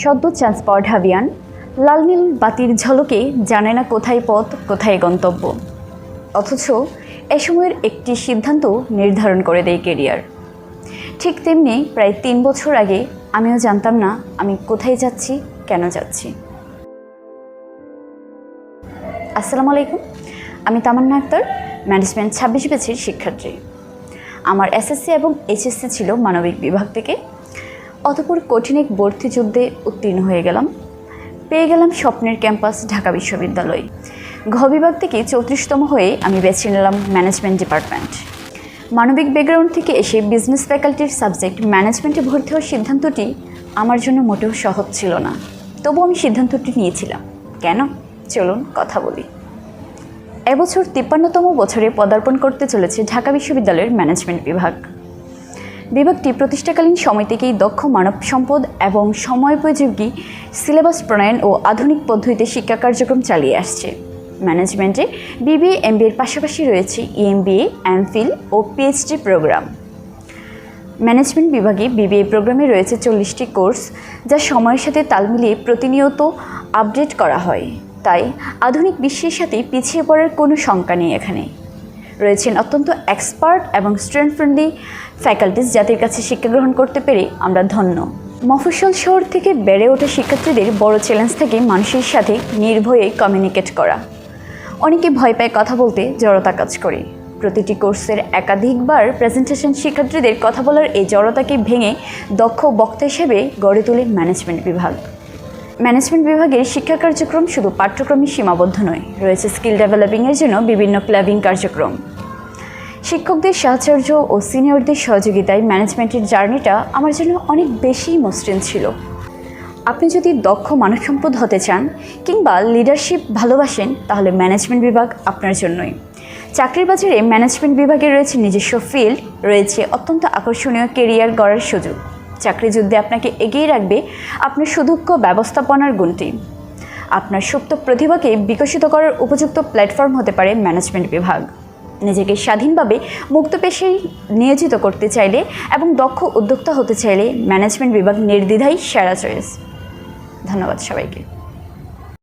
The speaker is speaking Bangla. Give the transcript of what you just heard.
সদ্য চান্স পাওয়া ঢাবিয়ান লাল নীল বাতির ঝলকে জানে না কোথায় পথ কোথায় গন্তব্য, অথচ এ সময়ের একটি সিদ্ধান্ত নির্ধারণ করে দেয় কেরিয়ার। ঠিক তেমনি প্রায় 3 বছর আগে আমিও জানতাম না আমি কোথায় যাচ্ছি, কেন যাচ্ছি। আসসালামু আলাইকুম, আমি তামান্না আক্তার, ম্যানেজমেন্ট 26 ব্যাচের শিক্ষার্থী। আমার এসএসসি এবং এইচএসসি ছিল মানবিক বিভাগ থেকে। অতঃপর কঠিন এক ভর্তি যুদ্ধে উত্তীর্ণ হয়ে গেলাম, পেয়ে গেলাম স্বপ্নের ক্যাম্পাস ঢাকা বিশ্ববিদ্যালয়। ঘ বিভাগ থেকে 34তম হয়ে আমি বেছে নিলাম ম্যানেজমেন্ট ডিপার্টমেন্ট। মানবিক ব্যাকগ্রাউন্ড থেকে এসে বিজনেস ফ্যাকাল্টির সাবজেক্ট ম্যানেজমেন্টে ভর্তি হওয়ার সিদ্ধান্তটি আমার জন্য মোটেও সহজ ছিল না, তবু আমি সিদ্ধান্তটি নিয়েছিলাম। কেন? চলুন কথা বলি। এবছর 53তম বছরে পদার্পণ করতে চলেছে ঢাকা বিশ্ববিদ্যালয়ের ম্যানেজমেন্ট বিভাগটি প্রতিষ্ঠাকালীন সময় থেকেই দক্ষ মানব সম্পদ এবং সময়োপযোগী সিলেবাস প্রণয়ন ও আধুনিক পদ্ধতিতে শিক্ষা কার্যক্রম চালিয়ে আসছে। ম্যানেজমেন্টে বিবিএ এমবিএর পাশাপাশি রয়েছে এমবিএ, এমফিল ও পিএইচডি প্রোগ্রাম। ম্যানেজমেন্ট বিভাগে বিবিএ প্রোগ্রামে রয়েছে 40টি কোর্স, যা সময়ের সাথে তাল মিলিয়ে প্রতিনিয়ত আপডেট করা হয়। তাই আধুনিক বিশ্বের সাথে পিছিয়ে পড়ার কোনো শঙ্কা নেই। এখানে রয়েছেন অত্যন্ত এক্সপার্ট এবং স্টুডেন্ট ফ্রেন্ডলি ফ্যাকাল্টিজ, যাদের কাছে শিক্ষা গ্রহণ করতে পেরে আমরা ধন্য। মফস্বল শহর থেকে বেড়ে ওঠা শিক্ষার্থীদের বড় চ্যালেঞ্জ থাকে মানুষের সাথে নির্ভয়ে কমিউনিকেট করা। অনেকে ভয় পায় কথা বলতে, জড়তা কাজ করে। প্রতিটি কোর্সের একাধিকবার প্রেজেন্টেশন শিক্ষার্থীদের কথা বলার এই জড়তাকে ভেঙে দক্ষ বক্তা হিসেবে গড়ে তোলে ম্যানেজমেন্ট বিভাগ। ম্যানেজমেন্ট বিভাগের শিক্ষা কার্যক্রম শুধু পাঠ্যক্রমে সীমাবদ্ধ নয়, রয়েছে স্কিল ডেভেলপিংয়ের জন্য বিভিন্ন ক্লাবিং কার্যক্রম। শিক্ষকদের সাহচর্য ও সিনিয়রদের সহযোগিতায় ম্যানেজমেন্টের জার্নিটা আমার জন্য অনেক বেশি মসৃণ ছিল। আপনি যদি দক্ষ মানব সম্পদ হতে চান কিংবা লিডারশিপ ভালোবাসেন, তাহলে ম্যানেজমেন্ট বিভাগ আপনার জন্যই। চাকরির বাজারে ম্যানেজমেন্ট বিভাগে রয়েছে নিজস্ব ফিল্ড, রয়েছে অত্যন্ত আকর্ষণীয় কেরিয়ার গড়ার সুযোগ। চাকরি যুদ্ধে আপনাকে এগিয়ে রাখবে আপনার সুদক্ষ ব্যবস্থাপনার গুণটি। আপনার সুপ্ত প্রতিভাকে বিকশিত করার উপযুক্ত প্ল্যাটফর্ম হতে পারে ম্যানেজমেন্ট বিভাগ। নিজেকে স্বাধীনভাবে মুক্ত পেশায় নিয়োজিত করতে চাইলে এবং দক্ষ উদ্যোক্তা হতে চাইলে ম্যানেজমেন্ট বিভাগ নির্দ্বিধায় সেরা চয়েস। ধন্যবাদ সবাইকে।